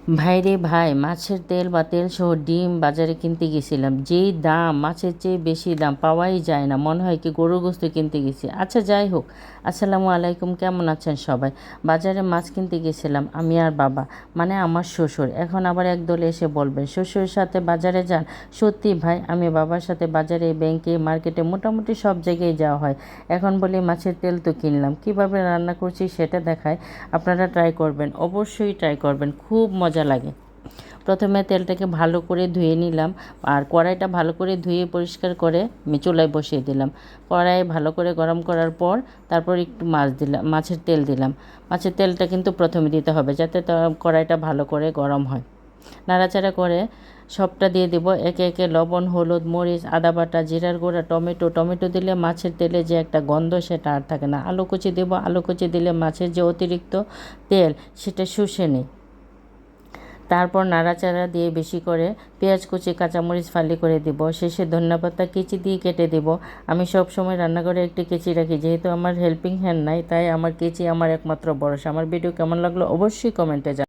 ভাইরে ভাই, মাছের তেল বা তেলসহ ডিম বাজারে কিনতে গেছিলাম। যেই দাম, মাছের চেয়ে বেশি দাম, পাওয়াই যায় না। মনে হয় কি গরুর গোশত কিনতে গেছি। আচ্ছা যাই হোক, আসসালামু আলাইকুম, কেমন আছেন সবাই? বাজারে মাছ কিনতে গেছিলাম আমি আর বাবা, মানে আমার শ্বশুর। এখন আবার একদল এসে বলবেন শ্বশুরের সাথে বাজারে যান। সত্যি ভাই, আমি বাবার সাথে বাজারে, ব্যাংকে, মার্কেটে, মোটামুটি সব জায়গায় যাওয়া হয়। এখন বলি মাছের তেল তো কিনলাম, কিভাবে রান্না করছি সেটা দেখায়। আপনারা ট্রাই করবেন, অবশ্যই ট্রাই করবেন, খুব মজা লাগে। প্রথমে তেলটাকে ভালো করে ধুয়ে নিলাম, আর কড়াইটা ভালো করে ধুয়ে পরিষ্কার করে আমি চুলায় বসিয়ে দিলাম। কড়াই ভালো করে গরম করার পর তারপর একটু মাছ দিলাম, মাছের তেল দিলাম। মাছের তেলটা কিন্তু প্রথমে দিতে হবে, যাতে কড়াইটা ভালো করে গরম হয়। নাড়াচাড়া করে সবটা দিয়ে দেব একে একে। লবণ, হলুদ, মরিচ, আদা বাটা, জিরার গুঁড়া, টমেটো দিলে মাছের তেলে যে একটা গন্ধ সেটা আর থাকে না। আলু কুচি দেবো, আলু কুচি দিলে মাছের যে অতিরিক্ত তেল সেটা শুষে নেই। তারপর নাড়াচাড়া দিয়ে বেশি করে পেঁয়াজ কুচি, কাঁচামরিচ ফালি করে দিব। শেষে ধনিয়াপাতা কেচি দিয়ে কেটে দেব। আমি সব সময় রান্নাঘরে একটি কেচি রাখি, যেহেতু আমার হেল্পিং হ্যান্ড নাই, তাই আমার কেচি আমার একমাত্র ভরসা। আমার ভিডিও কেমন লাগলো অবশ্যই কমেন্টে জানাবেন।